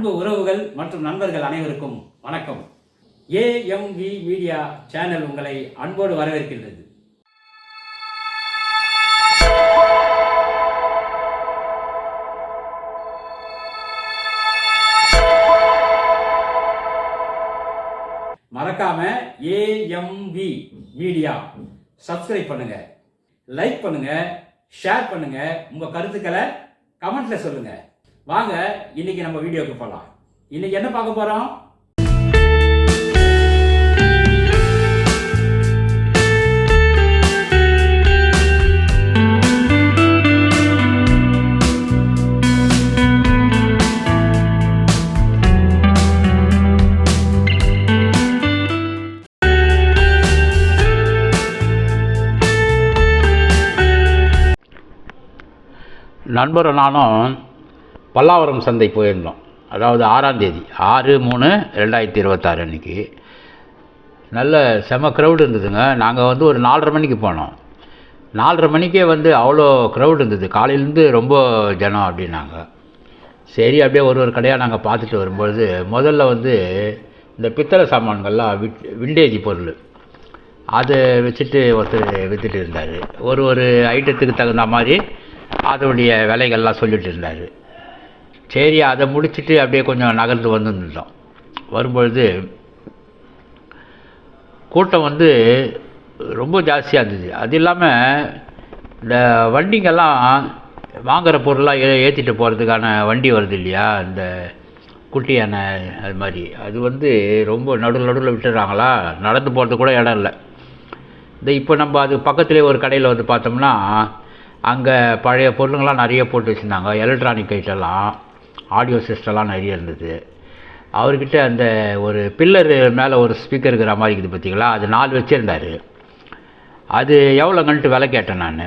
அன்பு உறவுகள் மற்றும் நண்பர்கள் அனைவருக்கும் வணக்கம். ஏஎம்வி மீடியா சேனல் உங்களை அன்போடு வரவேற்கின்றது. மறக்காம ஏஎம்வி மீடியா சப்ஸ்கிரைப் பண்ணுங்க, லைக் பண்ணுங்க, ஷேர் பண்ணுங்க, உங்க கருத்துக்களை கமெண்ட்ல சொல்லுங்க. வாங்க இன்னைக்கு நம்ம வீடியோக்கு போகலாம். இன்னைக்கு என்ன பார்க்க போறோம்? நண்பரும் நானும் பல்லாவரம் சந்தை போயிருந்தோம். அதாவது 6ஆம் தேதி 6/3/2026 அன்றைக்கி நல்ல செம க்ரௌடு இருந்ததுங்க. நாங்கள் ஒரு 4:30 மணிக்கு போனோம். 4:30 மணிக்கே அவ்வளோ க்ரௌடு இருந்தது. காலையிலேருந்து ரொம்ப ஜனம் அப்படின்னாங்க. சரி, அப்படியே ஒரு கடையாக நாங்கள் பார்த்துட்டு வரும்பொழுது முதல்ல இந்த பித்தளை சாமான்கள்லாம் விண்டேஜ் பொருள் அதை வச்சுட்டு ஒருத்தர் விற்றுட்டு இருந்தார். ஒரு ஐட்டத்துக்கு தகுந்த மாதிரி அதனுடைய விலைகள்லாம் சொல்லிட்டு இருந்தார். சரி, அதை முடிச்சுட்டு அப்படியே கொஞ்சம் நகர்ந்து வந்துருந்தோம். வரும்பொழுது கூட்டம் ரொம்ப ஜாஸ்தியாக இருந்தது. அது இல்லாமல் இந்த வண்டிங்கெல்லாம் வாங்குகிற பொருளாக ஏற்றிட்டு போகிறதுக்கான வண்டி வருது இல்லையா, இந்த குட்டி யானை அது மாதிரி, அது ரொம்ப நடுவில் விட்டுறாங்களா, நடந்து போகிறது கூட இடம் இல்லை. இப்போ நம்ம அது பக்கத்துலேயே ஒரு கடையில் பார்த்தோம்னா அங்கே பழைய பொருளுங்கள்லாம் நிறைய போட்டு வச்சுருந்தாங்க. எலக்ட்ரானிக் ஐட்டம்லாம், ஆடியோ சிஸ்டம்லாம் நிறைய இருந்தது. அவர்கிட்ட அந்த ஒரு பில்லர் மேலே ஒரு ஸ்பீக்கர் இருக்கிற மாதிரி இருக்குது பார்த்தீங்களா, அது 4 வச்சுருந்தார். அது எவ்வளோங்கன்ட்டு விலை கேட்டேன் நான்.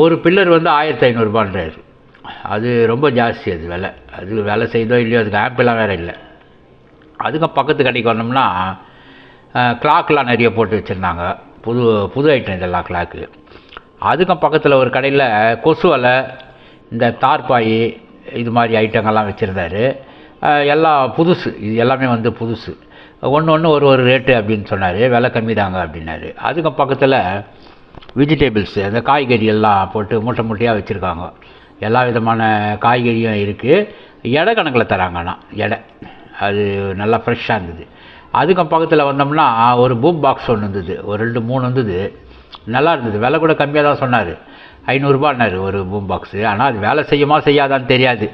ஒரு பில்லர் 1500 அது ரொம்ப ஜாஸ்தி. அது விலை செய்தோ இல்லையோ, அதுக்கு ஆப்பெல்லாம் வேறு இல்லை. அதுக்கும் பக்கத்து கடைக்கு வந்தோம்னா கிளாக்லாம் நிறைய போட்டு வச்சுருந்தாங்க. புது ஐட்டம் இதெல்லாம் கிளாக்கு. அதுக்கும் பக்கத்தில் ஒரு கடையில் கொசு வலை, இந்த தார்பாய், இது மாதிரி ஐட்டங்கள்லாம் வச்சுருந்தார். எல்லாம் புதுசு. இது எல்லாமே புதுசு. ஒன்று ஒரு ரேட்டு அப்படின்னு சொன்னார். விலை கம்மி தாங்க அப்படின்னாரு. அதுக்கும் பக்கத்தில் வெஜிடபிள்ஸு, அந்த காய்கறி எல்லாம் போட்டு மூட்டையாக வச்சுருக்காங்க. எல்லா விதமான காய்கறியும் இருக்குது. எடை கணக்கில் தராங்கண்ணா. அது நல்லா ஃப்ரெஷ்ஷாக இருந்தது. அதுக்கும் பக்கத்தில் வந்தோம்னா ஒரு பூம் பாக்ஸ் ஒன்று இருந்தது. ஒரு 2-3 இருந்தது. நல்லா இருந்தது. விலை கூட கம்மியாக தான் சொன்னார். 500 ஒரு பூம் பாக்ஸு. ஆனால் அது வேலை செய்யுமா செய்யாதான்னு தெரியாது.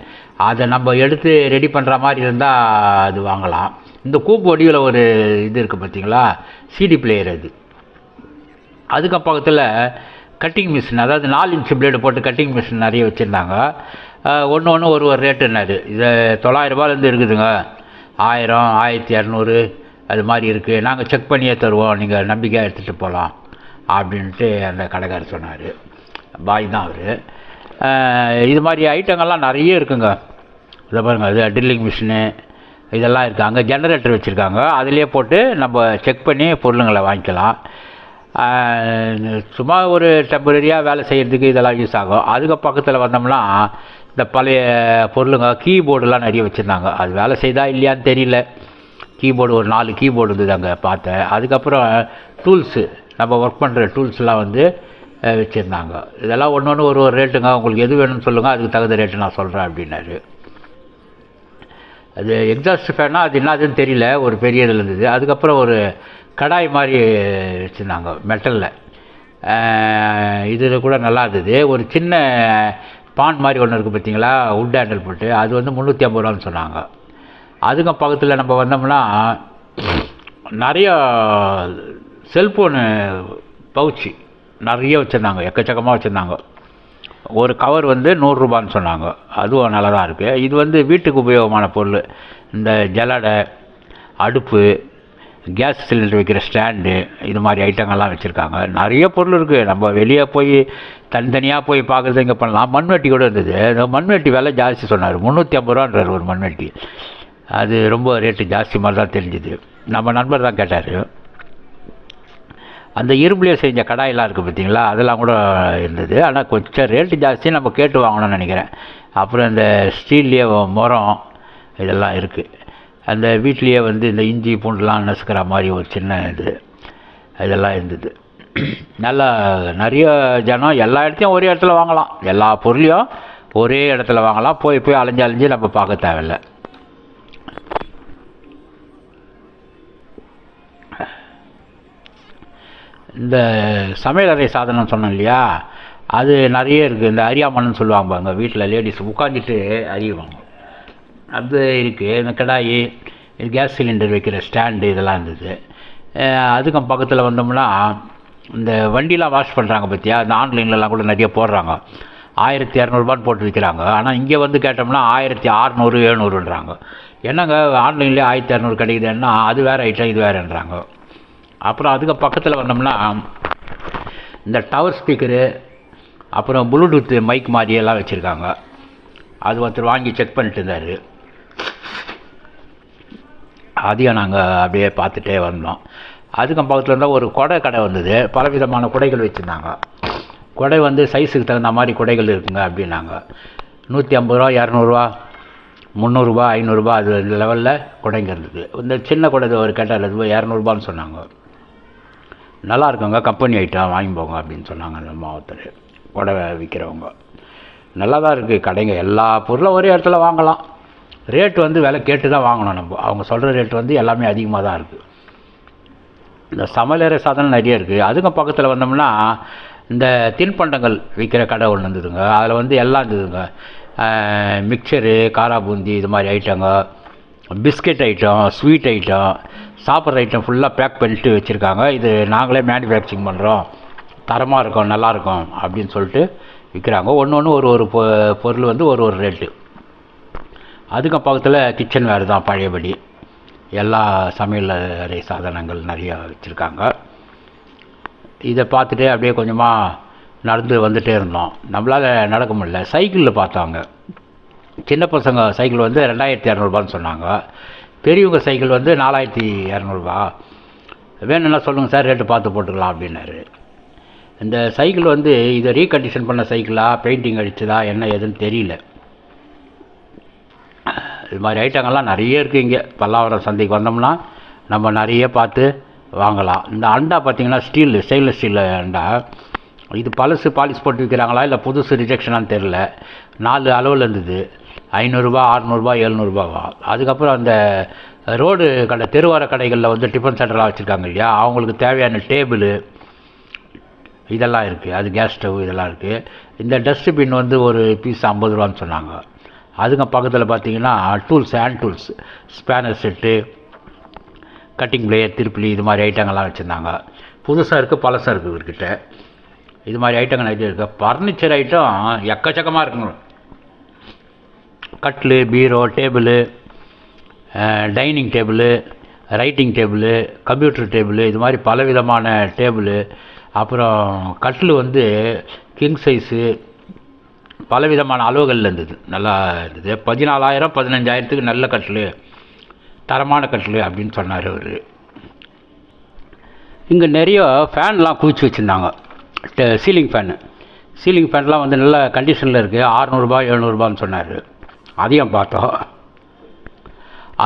அதை நம்ம எடுத்து ரெடி பண்ணுற மாதிரி இருந்தால் அது வாங்கலாம். இந்த கூப்பு வடிவில் ஒரு இது இருக்குது பார்த்தீங்களா, சிடி பிளேயர். அதுக்கு பக்கத்தில் கட்டிங் மிஷின், அதாவது 4 இன்ச்சு பிளேடு போட்டு கட்டிங் மிஷின் நிறைய வச்சுருந்தாங்க. ஒன்று ஒரு ரேட்டுன்னாரு. இது 900 ரூபாயிலேருந்து இருக்குதுங்க. 1000, 1200 அது மாதிரி இருக்குது. நாங்கள் செக் பண்ணியே தருவோம், நீங்கள் நம்பிக்கையாக எடுத்துகிட்டு போகலாம் அப்படின்ட்டு அந்த கடைக்காரர் சொன்னார். பாய் தான் அவர். இது மாதிரி ஐட்டங்கள்லாம் நிறைய இருக்குங்க. இதை பாருங்கள், அது ட்ரில்லிங் மிஷினு இதெல்லாம் இருக்குது. அங்கே ஜெனரேட்டர் வச்சுருக்காங்க. அதிலே போட்டு நம்ம செக் பண்ணி பொருளுங்களை வாங்கிக்கலாம். சும்மா ஒரு டெம்பரரியாக வேலை செய்கிறதுக்கு இதெல்லாம் யூஸ் ஆகும். அதுக்கு பக்கத்தில் வந்தோம்னா இந்த பழைய பொருளுங்க, கீபோர்டுலாம் நிறைய வச்சுருந்தாங்க. அது வேலை செய்தா இல்லையான்னு தெரியல. கீபோர்டு ஒரு 4 கீபோர்டு இருந்தது அங்கே பார்த்தேன். அதுக்கப்புறம் டூல்ஸு, நம்ம ஒர்க் பண்ணுற டூல்ஸ்லாம் வச்சுருந்தாங்க. இதெல்லாம் ஒன்று ஒரு ரேட்டுங்க. உங்களுக்கு எது வேணும்னு சொல்லுங்கள், அதுக்கு தகுந்த ரேட்டு நான் சொல்கிறேன் அப்படின்னாரு. அது எக்ஸாஸ்ட் ஃபேனா அது என்னதுன்னு தெரியல, ஒரு பெரிய இதில் இருந்தது. அதுக்கப்புறம் ஒரு கடாய் மாதிரி வச்சுருந்தாங்க மெட்டலில். இதில் கூட நல்லா இருந்தது. ஒரு சின்ன பான் மாதிரி ஒன்று இருக்குது பார்த்தீங்களா, வுட் ஹேண்டில் போட்டு, அது 350 ரூபான்னு சொன்னாங்க. அதுக்கும் பக்கத்தில் நம்ம வந்தோம்னா நிறையா செல்ஃபோனு பவுச்சு நிறைய வச்சுருந்தாங்க. எக்கச்சக்கமாக வச்சுருந்தாங்க. ஒரு கவர் 100 ரூபான்னு சொன்னாங்க. அதுவும் நல்லா தான் இருக்குது. இது வீட்டுக்கு உபயோகமான பொருள். இந்த ஜல்லடை, அடுப்பு, கேஸ் சிலிண்டர் வைக்கிற ஸ்டாண்டு, இது மாதிரி ஐட்டங்கள்லாம் வச்சுருக்காங்க. நிறைய பொருள் இருக்குது. நம்ம வெளியே போய் தனித்தனியாக போய் பார்க்குறது இங்கே பண்ணலாம். மண்வெட்டி கூட இருந்தது. இந்த மண்வெட்டி விலை ஜாஸ்தி சொன்னார். 350 ரூபான்றார் ஒரு மண்வெட்டி. அது ரொம்ப ரேட்டு ஜாஸ்தி மாதிரி தான் தெரிஞ்சுது. நம்ம நண்பர் தான் கேட்டார். அந்த இரும்புலேயே செஞ்ச கடாயெல்லாம் இருக்குது பார்த்தீங்களா, அதெல்லாம் கூட இருந்தது. ஆனால் கொஞ்சம் ரேட்டு ஜாஸ்தி, நம்ம கேட்டு வாங்கணும்னு நினைக்கிறேன். அப்புறம் இந்த ஸ்டீல்லையே முறம், இதெல்லாம் இருக்குது. அந்த வீட்லேயே வந்து இந்த இஞ்சி பூண்டுலாம் நசுக்கிற மாதிரி ஒரு சின்ன இதெல்லாம் இருந்தது. நல்லா நிறைய ஜனம், எல்லா இடத்தையும் ஒரே இடத்துல வாங்கலாம், எல்லா பொருளையும் ஒரே இடத்துல வாங்கலாம். போய் போய் அலைஞ்சு நம்ம பார்க்க தேவையில்லை. இந்த சமையலறை சாதனம் சொன்னேன் இல்லையா, அது நிறைய இருக்குது. இந்த அரியாமன்னு சொல்லுவாங்க பாருங்க, வீட்டில் லேடிஸ் உட்காந்துட்டு அறிவாங்க, அது இருக்குது. இந்த கடாயி, கேஸ் சிலிண்டர் வைக்கிற ஸ்டாண்டு இதெல்லாம் இருந்தது. அதுக்கும் பக்கத்தில் வந்தோம்னா இந்த வண்டிலாம் வாஷ் பண்ணுறாங்க பார்த்தியா, இந்த ஆன்லைன்லலாம் கூட நிறைய போடுறாங்க. 1200 போட்டு விற்கிறாங்க. ஆனால் இங்கே வந்து கேட்டோம்னா 1600 700ன்றாங்க. என்னங்க ஆன்லைன்லேயே 1200 கிடைக்குதுன்னா அது வேறு ஐட்டம் இது வேறுன்றாங்க. அப்புறம் அதுக்கு பக்கத்தில் வந்தோம்னா இந்த டவர் ஸ்பீக்கரு, அப்புறம் ப்ளூடூத் மைக் மாதிரியெல்லாம் வச்சுருக்காங்க. அது ஒருத்தர் வாங்கி செக் பண்ணிட்டு இருந்தார். அதையும் நாங்கள் அப்படியே பார்த்துட்டே வந்தோம். அதுக்கும் பக்கத்தில் இருந்தால் ஒரு குடை கடை வந்தது. பலவிதமான குடைகள் வச்சுருந்தாங்க. குடை வந்து சைஸுக்கு தகுந்த மாதிரி குடைகள் இருக்குங்க அப்படின்னாங்க. 150 ரூபா, 200 300, 500 அது இந்த லெவலில் குடைங்க இருந்தது. இந்த சின்ன குடை ஒரு கேட்டால் 200 சொன்னாங்க. நல்லா இருக்குங்க, கம்பெனி ஐட்டம் வாங்கி போங்க அப்படின்னு சொன்னாங்க அந்த மாவட்டர் குடை விற்கிறவங்க. நல்லா தான் இருக்குது கடைங்க, எல்லா பொருளும் ஒரே இடத்துல வாங்கலாம். ரேட்டு வந்து விலை கேட்டு தான் வாங்கணும் நம்ம. அவங்க சொல்கிற ரேட்டு வந்து எல்லாமே அதிகமாக தான் இருக்குது. இந்த சமையலறை சாதனம் நிறைய இருக்குது. அதுக்கும் பக்கத்தில் வந்தோம்னா இந்த தின்பண்டங்கள் விற்கிற கடை ஒன்று இருந்ததுங்க. அதில் வந்து எல்லாம் இருந்ததுங்க. மிக்சரு, காரா பூந்தி இது மாதிரி ஐட்டங்க, பிஸ்கெட் ஐட்டம், ஸ்வீட் ஐட்டம், சாப்பிட்ற ஐட்டம் ஃபுல்லாக பேக் பண்ணிட்டு வச்சுருக்காங்க. இது நாங்களே மேனுஃபேக்சரிங் பண்ணுறோம், தரமாக இருக்கும், நல்லாயிருக்கும் அப்படின்னு சொல்லிட்டு விற்கிறாங்க. ஒன்று ஒரு பொருள் வந்து ஒரு ரேட்டு. அதுக்கு பக்கத்தில் கிச்சன் வேறு தான் பழையபடி எல்லா சமையல் அறை சாதனங்கள் நிறையா வச்சுருக்காங்க. இதை பார்த்துட்டு அப்படியே கொஞ்சமாக நடந்து வந்துகிட்டே இருந்தோம். நம்மளால் நடக்க முடியல. சைக்கிளில் பார்த்தாங்க. சின்ன பசங்க சைக்கிள் வந்து 2200 சொன்னாங்க. பெரியவங்க சைக்கிள் வந்து 4200. வேணும்னா சொல்லுங்கள் சார், ரேட்டு பார்த்து போட்டுக்கலாம் அப்படின்னாரு. இந்த சைக்கிள் வந்து இதை ரீகண்டிஷன் பண்ண சைக்கிளா, பெயிண்டிங் அடிச்சதா, என்ன ஏதுன்னு தெரியல. இது மாதிரி ஐட்டங்கள்லாம் நிறைய இருக்குது இங்கே. பல்லாவரம் சந்தைக்கு வந்தோம்னா நம்ம நிறைய பார்த்து வாங்கலாம். இந்த அண்டா பார்த்திங்கன்னா ஸ்டெயின்லெஸ் ஸ்டீல் அண்டா. இது பழசு பாலிஷ் போட்டு விற்கிறாங்களா இல்லை புதுசு ரிஜெக்ஷனான்னு தெரில. 4 அளவில் இருந்தது. 500, 600, 700. அதுக்கப்புறம் அந்த ரோடு கடை, தெருவார கடைகளில் வந்து டிஃபன் சென்டர்லாம் வச்சுருக்காங்க இல்லையா, அவங்களுக்கு தேவையான டேபிள் இதெல்லாம் இருக்குது. அது கேஸ் ஸ்டவ் இதெல்லாம் இருக்குது. இந்த டஸ்ட்பின் வந்து ஒரு பீஸ் 50 சொன்னாங்க. அதுங்க பக்கத்தில் பார்த்தீங்கன்னா hand tools, spanner set, cutting plier, திருப்பிலி இது மாதிரி ஐட்டங்கள்லாம் வச்சுருந்தாங்க. புதுசாக இருக்குது, பழசாக இருக்குது இவர்கிட்ட. இது மாதிரி ஐட்டங்கள் நிறைய இருக்குது. ஃபர்னிச்சர் ஐட்டம் எக்கச்சக்கமாக இருக்குங்க. கட்லு, bureau, table, dining table, writing table, computer table, இது மாதிரி பலவிதமான டேபிள். அப்புறம் கட்லு வந்து கிங் சைஸு பலவிதமான அளவுகளில் இருந்தது. நல்லா இருந்தது. 14,000 15,000க்கு நல்ல கட்லு, தரமான கட்லு அப்படின்னு சொன்னார் அவர். இங்கே நிறைய ஃபேன்லாம் குவிச்சு வச்சுருந்தாங்க. சீலிங் ஃபேன்லாம் வந்து நல்ல கண்டிஷனில் இருக்குது. 600, 700 சொன்னார். அதையும் பார்த்தோம்.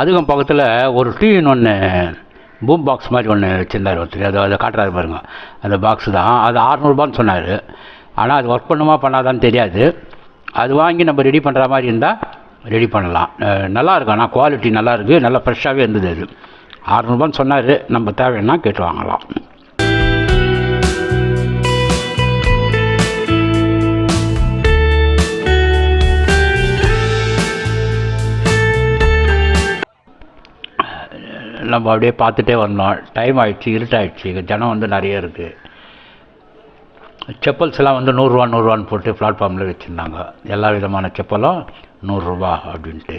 அதுக்கும் பக்கத்தில் ஒரு டிவின்னு ஒன்று, பூம் பாக்ஸ் மாதிரி ஒன்று வச்சுருந்தார் ஒருத்தர். அதை காட்டுறாரு பாருங்க, அந்த பாக்ஸு தான். அது 600 சொன்னார். ஆனால் அது ஒர்க் பண்ணுமா பண்ணாதான்னு தெரியாது. அது வாங்கி நம்ம ரெடி பண்ணுற மாதிரி இருந்தால் ரெடி பண்ணலாம். நல்லாயிருக்கும், ஆனால் குவாலிட்டி நல்லாயிருக்கு, நல்லா ஃப்ரெஷ்ஷாகவே இருந்தது. அது 600 சொன்னார். நம்ம தேவைன்னா கேட்டு வாங்கலாம். நம்ம அப்படியே பார்த்துட்டே வந்தோம். டைம் ஆகிடுச்சு, இருட்டாயிடுச்சு. ஜனம் வந்து நிறைய இருக்குது. செப்பல்ஸ்லாம் வந்து 100 போட்டு பிளாட்ஃபார்மில் வச்சுருந்தாங்க. எல்லா விதமான செப்பலும் 100 அப்படின்ட்டு.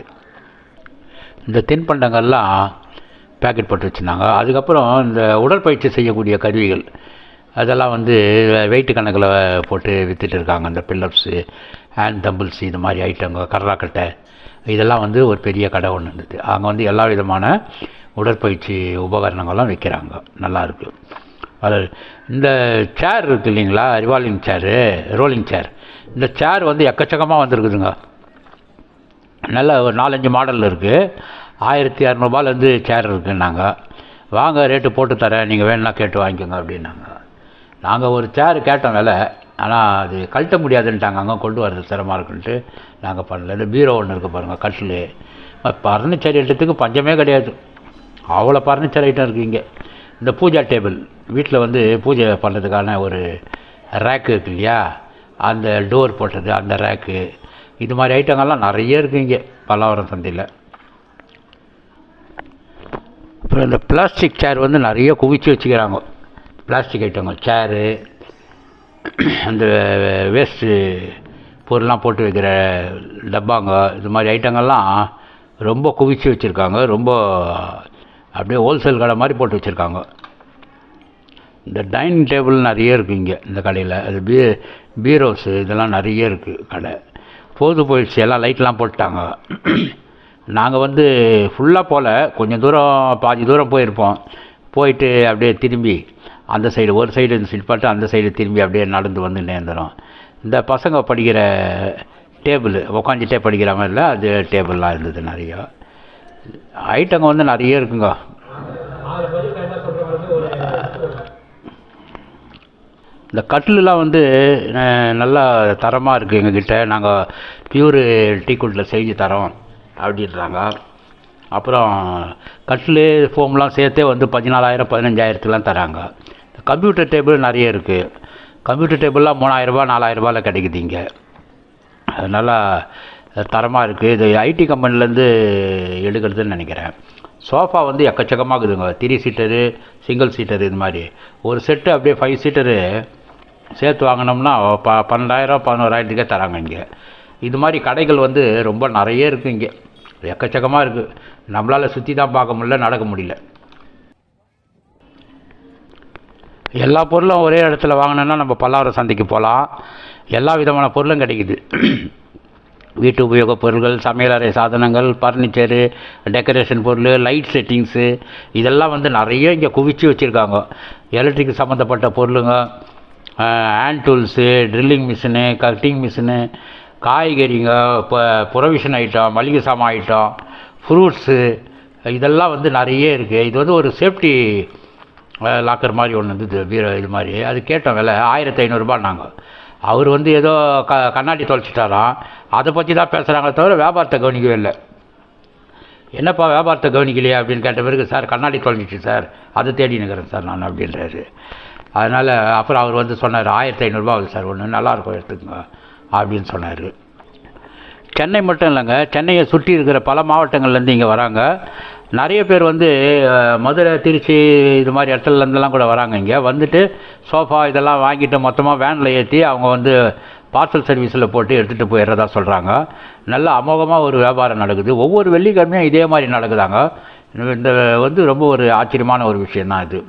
இந்த தின்பண்டங்கள்லாம் பேக்கெட் போட்டு வச்சுருந்தாங்க. அதுக்கப்புறம் இந்த உடற்பயிற்சி செய்யக்கூடிய கருவிகள் அதெல்லாம் வந்து வெயிட்டு கணக்கில் போட்டு விற்றுட்டு இருக்காங்க. இந்த பில்லப்ஸு, ஹேண்ட் தம்பிள்ஸ், இது மாதிரி ஐட்டங்க, கர்ராக்கட்டை, இதெல்லாம் வந்து ஒரு பெரிய கடை ஒன்று இருந்தது. அங்கே வந்து எல்லா விதமான உடற்பயிற்சி உபகரணங்களும் விற்கிறாங்க. நல்லாயிருக்கு. அது இந்த சேர் இருக்குது இல்லைங்களா, ரிவால்விங் சேரு, ரோலிங் சேர். இந்த சேர் வந்து எக்கச்சக்கமாக வந்துருக்குதுங்க. நல்ல ஒரு 4-5 மாடல் இருக்குது. 1200 சேர் இருக்குன்னாங்க. வாங்க ரேட்டு போட்டு தரேன், நீங்கள் வேணும்னா கேட்டு வாங்கிக்கோங்க அப்படின்னாங்க. நாங்கள் ஒரு சேர் கேட்டோம் விலை, ஆனால் அது கழட்ட முடியாதுன்ட்டாங்க, அங்கே கொண்டு வரது சிரமமாக இருக்குன்ட்டு நாங்கள் பண்ணல. இந்த பீரோ ஒன்று இருக்குது பாருங்கள், கட்டில். பர்னிச்சர் ஐட்டத்துக்கு பஞ்சமே கிடையாது, அவ்வளோ பர்னிச்சர் ஐட்டம் இருக்குது இங்கே. இந்த பூஜா டேபிள், வீட்டில் வந்து பூஜை பண்ணுறதுக்கான ஒரு ரேக்கு இருக்கு இல்லையா, அந்த டோர் போட்டது அந்த ரேக்கு, இது மாதிரி ஐட்டங்கள்லாம் நிறைய இருக்குது இங்கே பல்லாவரம் சந்தையில். அப்புறம் இந்த பிளாஸ்டிக் சேர் வந்து நிறைய குவிச்சு வச்சுக்கிறாங்க. பிளாஸ்டிக் ஐட்டங்கள், சேரு, அந்த வேஸ்ட்டு பொருள்லாம் போட்டு வைக்கிற டப்பாங்க, இது மாதிரி ஐட்டங்கள்லாம் ரொம்ப குவிச்சு வச்சுருக்காங்க. ரொம்ப அப்படியே ஹோல்சேல் கடை மாதிரி போட்டு வச்சுருக்காங்க. இந்த டைனிங் டேபிள் நிறைய இருக்குது இங்கே இந்த கடையில். அது பீரோஸு இதெல்லாம் நிறைய இருக்குது கடை. போது போயிடுச்சு, எல்லாம் லைட்லாம் போட்டுட்டாங்க. நாங்கள் வந்து ஃபுல்லாக போகல, கொஞ்சம் தூரம் பாதி தூரம் போயிருப்போம். போயிட்டு அப்படியே திரும்பி அந்த சைடு ஒரு சைடு இந்த சைடு பார்த்து அந்த சைடு திரும்பி அப்படியே நடந்து வந்து நேர்ந்துடும். இந்த பசங்க படிக்கிற டேபிள், உக்காந்துட்டே படிக்கிற மாதிரி இல்லை, அது டேபிள்லாம் இருந்தது நிறையா. ஐட்டங்க வந்து நிறைய இருக்குங்க. இந்த கட்டிலெலாம் வந்து நல்லா தரமாக இருக்குது எங்ககிட்ட. நாங்கள் பியூரு டீக்குட்டில் செஞ்சு தரோம் அப்படின்றாங்க. அப்புறம் கட்டில் ஃபோம்லாம் சேர்த்தே வந்து 14,000 15,000த்துலாம் தராங்க. கம்ப்யூட்டர் டேபிள் நிறைய இருக்குது. கம்ப்யூட்டர் டேபிள்லாம் 3,000 4,000 கிடைக்குது இங்கே. நல்லா தரமாக இருக்குது. இது ஐடி கம்பெனிலேருந்து எடுக்கிறதுன்னு நினைக்கிறேன். சோஃபா வந்து எக்கச்சக்கமாக இருக்குதுங்க. 3 சீட்டரு, சிங்கிள் சீட்டரு, இது மாதிரி ஒரு செட்டு அப்படியே 5 சீட்டரு சேர்த்து வாங்கினோம்னா 12,000 11,000த்துக்கே தராங்க இங்கே. இது மாதிரி கடைகள் வந்து ரொம்ப நிறைய இருக்குது இங்கே, எக்கச்சக்கமாக இருக்குது. நம்மளால் சுற்றி தான் பார்க்க முடியல, நடக்க முடியல. எல்லா பொருளும் ஒரே இடத்துல வாங்கினோன்னா நம்ம பல்லாவரம் சந்தைக்கு போகலாம். எல்லா விதமான பொருளும் கிடைக்குது. வீட்டு உபயோக பொருட்கள், சமையலறை சாதனங்கள், ஃபர்னிச்சரு, டெக்கரேஷன் பொருள், லைட் செட்டிங்ஸு, இதெல்லாம் வந்து நிறைய இங்கே குவிச்சு வச்சுருக்காங்க. எலக்ட்ரிக் சம்மந்தப்பட்ட பொருளுங்க, hand tools, drilling machine, cutting machine, காய்கறிங்க, இப்போ ப்ரொவிஷன் ஐட்டம், மளிகை சாமான் ஐட்டம், ஃப்ரூட்ஸு, இதெல்லாம் வந்து நிறைய இருக்குது. இது வந்து ஒரு சேஃப்டி லாக்கர் மாதிரி ஒன்று இருந்தது, பீரோ இது மாதிரி. அது கேட்டோம் விலை 1500 நாங்கள். அவர் வந்து ஏதோ கண்ணாடி தொலைச்சிட்டாராம், அதை பற்றி தான் பேசுகிறாங்களே தவிர வியாபாரத்தை கவனிக்கவே இல்லை. என்னப்பா வியாபாரத்தை கவனிக்கலையா அப்படின்னு கேட்ட பிறகு, சார் கண்ணாடி தொலைஞ்சிச்சு சார், அதை தேடி நிற்கிறேன் சார் நான் அப்படின்றாரு. அதனால் அப்புறம் அவர் வந்து சொன்னார் 1500 ஆகுது சார், ஒன்று நல்லாயிருக்கும் எடுத்துக்கோங்க அப்படின்னு சொன்னார். சென்னை மட்டும் இல்லைங்க, சென்னையை சுற்றி இருக்கிற பல மாவட்டங்கள்லேருந்து இங்கே வராங்க. நிறைய பேர் வந்து மதுரை, திருச்சி இது மாதிரி இடத்துலேருந்துலாம் கூட வராங்க. இங்கே வந்துட்டு சோஃபா இதெல்லாம் வாங்கிட்டு மொத்தமாக வேனில் ஏற்றி அவங்க வந்து பார்சல் சர்வீஸில் போட்டு எடுத்துகிட்டு போயிடுறதா சொல்கிறாங்க. நல்ல அமோகமாக ஒரு வியாபாரம் நடக்குது. ஒவ்வொரு வெள்ளிக்கிழமையும் இதே மாதிரி நடக்குதாங்க. இந்த வந்து ரொம்ப ஒரு ஆச்சரியமான ஒரு விஷயந்தான் இது.